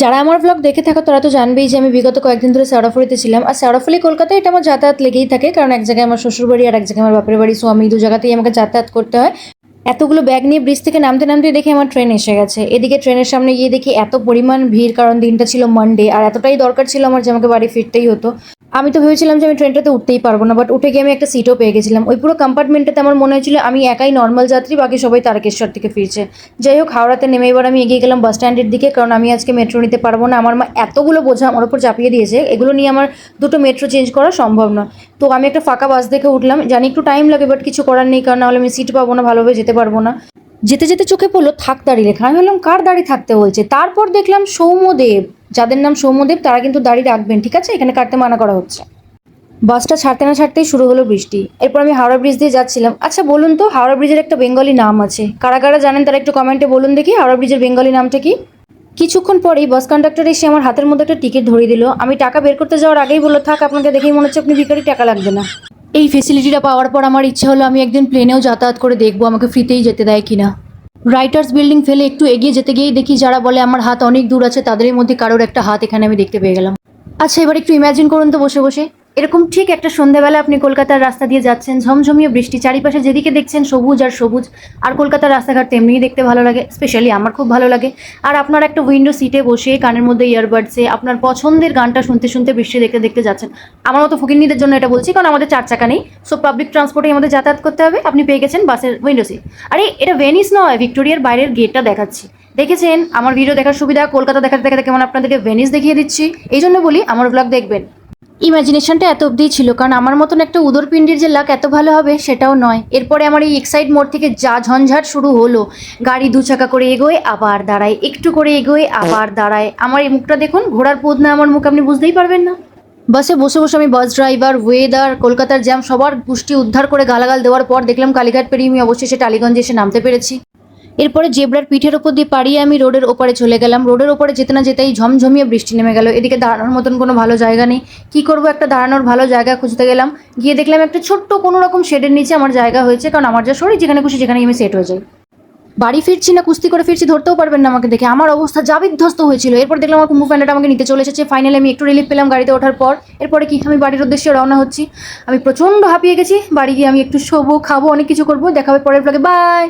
যারা আমার ব্লগ দেখে থাকো তারা তো জানবেই যে আমি বিগত কয়েকদিন ধরে শেওড়াফুলিতে ছিলাম। আর শেওড়াফুলি কলকাতায় এটা আমার যাতায়াত লেগেই থাকে, কারণ এক জায়গায় আমার শ্বশুরবাড়ি আর এক জায়গায় আমার বাপের বাড়ি। সো আমি দু জায়গাতেই আমাকে যাতায়াত করতে হয়। এতগুলো ব্যাগ নিয়ে ব্রিজ থেকে নামতে নামতে দেখি আমার ট্রেন এসে গেছে। এদিকে ট্রেনের সামনে গিয়ে দেখি এত পরিমাণ ভিড়, কারণ দিনটা ছিল মানডে আর এতটাই দরকার ছিল আমার যে আমাকে বাড়ি ফিরতেই হতো। আমি তো ভেবেছিলাম যে আমি ট্রেনটাতে উঠতেই পারবো না, বাট উঠে গিয়ে আমি একটা সিটও পেয়ে গেছিলাম। ওই পুরো কম্পার্টমেন্টটাতে আমার মনে হয়েছিল আমি একাই নর্মাল যাত্রী, বাকি সবাই তারকেশ্বর থেকে ফিরছে। যাই হোক, হাওড়াতে নেমে এবার আমি এগিয়ে গেলাম বাস স্ট্যান্ডের দিকে, কারণ আমি আজকে মেট্রো নিতে পারবো না। আমার মা এতগুলো বোঝা আমার উপর চাপিয়ে দিয়েছে, এগুলো নিয়ে আমার দুটো মেট্রো চেঞ্জ করা সম্ভব না। তো আমি একটা ফাঁকা বাস দেখে উঠলাম, জানি একটু টাইম লাগে, বাট কিছু করার নেই, কারণ নাহলে আমি সিট পাবো না, ভালোভাবে যেতে পারবো না। যেতে যেতে চোখে পড়লো থাক দাড়ি লেখা। আমি বললাম কার দাড়ি থাকতে বলছে? তারপর দেখলাম সৌম্যদেব, যাদের নাম সৌম্যদেব তারা কিন্তু দাড়ি রাখবেন, ঠিক আছে? এখানে কাটতে মানা করা হচ্ছে। বাসটা ছাড়তে না ছাড়তেই শুরু হলো বৃষ্টি। এরপর আমি হাওড়া ব্রিজ দিয়ে যাচ্ছিলাম। আচ্ছা বলুন তো, হাওড়া ব্রিজের একটা বেঙ্গলি নাম আছে, কারা কারা জানেন তারা একটু কমেন্টে বলুন দেখি হাওড়া ব্রিজের বেঙ্গলি নামটা কি। কিছুক্ষণ পরেই বাস কন্ডাক্টর এসে আমার হাতের মধ্যে একটা টিকিট ধরিয়ে দিল। আমি টাকা বের করতে যাওয়ার আগেই বললো, থাক, আপনাকে দেখেই মনে হচ্ছে আপনি ভিখারি, টাকা লাগবে না। এই ফেসিলিটিটা পাওয়ার পর আমার ইচ্ছে হলো আমি একদিন প্লেনেও যাতায়াত করে দেখবো আমাকে ফ্রিতেই যেতে দেয় কিনা। রাইটার্স বিল্ডিং ফেলে একটু এগিয়ে যেতে গিয়েই দেখি যারা বলে আমার হাত অনেক দূর আছে, তাদের মধ্যে কারোর একটা হাত এখানে আমি দেখতে পেয়ে গেলাম। আচ্ছা, এবার একটু ইমাজিন করুন তো বসে বসে এরকম ঠিক একটা সন্ধ্যাবেলা আপনি কলকাতার রাস্তা দিয়ে যাচ্ছেন, ঝমঝমিয়ে বৃষ্টি, চারিপাশে যেদিকে দেখছেন সবুজ আর সবুজ। আর কলকাতার রাস্তাঘাট তেমনিই দেখতে ভালো লাগে, স্পেশালি আমার খুব ভালো লাগে। আর আপনার একটা উইন্ডো সিটে বসে কানের মধ্যে ইয়ারবাডসে আপনার পছন্দের গানটা শুনতে শুনতে বৃষ্টি দেখতে দেখতে যাচ্ছেন। আমার মতো ফকিন্নিদের জন্য এটা বলছি, কারণ আমাদের চার চাকা নেই, সো পাবলিক ট্রান্সপোর্টে আমাদের যাতায়াত করতে হবে। আপনি পেয়ে গেছেন বাসের উইন্ডো সিট। আরে এটা ভেনিস নয়, ভিক্টোরিয়ার বাইরের গেটটা দেখাচ্ছি। দেখেছেন? আমার ভিডিও দেখার সুবিধা, কলকাতা দেখাতে দেখাতে কেমন আপনাদেরকে ভেনিস দেখিয়ে দিচ্ছি। এই জন্য বলি আমার ব্লগ দেখবেন। ইমাজিনেশনটা এত অবধিই ছিল, কারণ আমার মতন একটা উদরপিণ্ডির যে লাক এত ভালো হবে সেটাও নয়। এরপরে আমার এই এক্সাইড মোড় থেকে যা ঝঞ্ঝাট শুরু হলো। গাড়ি দু চাকা করে এগোয় আবার দাঁড়ায়, একটু করে এগোয় আবার দাঁড়ায়। আমার এই মুখটা দেখুন, ঘোড়ার পোদ না আমার মুখ, আপনি বুঝতেই পারবেন না। বাসে বসে বসে আমি বাস ড্রাইভার, ওয়েদার, কলকাতার জ্যাম সবার পুষ্টি উদ্ধার করে গালাগাল দেওয়ার পর দেখলাম কালীঘাট পেরিয়ে আমি অবশেষে টালিগঞ্জে এসে নামতে পেরেছি। এরপরে জেব্রার পিঠের ওপর দিয়ে পাড়িয়ে আমি রোডের ওপারে চলে গেলাম। রোডের ওপরে যেতে না যেতেই ঝমঝমিয়ে বৃষ্টি নেমে গেল। এদিকে দাঁড়ানোর মতন কোনো ভালো জায়গা নেই। কি করব, একটা দাঁড়ানোর ভালো জায়গা খুঁজতে গেলাম। গিয়ে দেখলাম একটা ছোট্ট কোনো রকম শেডের নিচে আমার জায়গা হয়েছে, কারণ আমার যা শরীর, যেখানে খুশি যেখানে আমি সেট হয়ে যাই। বাড়ি ফিরছি না কুস্তি করে ফিরছি ধরতেও পারবেন না আমাকে দেখে, আমার অবস্থা যা বিধ্বস্ত হয়েছিল। এরপর দেখলাম আমার কুম্ভু প্যান্ডাটা আমাকে নিতে চলে এসেছে। ফাইনালি আমি একটু রিলিফ পেলাম গাড়িতে ওঠার পর। এরপরে কি, আমি বাড়ির উদ্দেশ্যে রওনা হচ্ছি। আমি প্রচণ্ড হাঁপিয়ে গেছি। বাড়ি গিয়ে আমি একটু শোবো, খাবো, অনেক কিছু করবো। দেখা হবে পরের ব্লগে। বাই।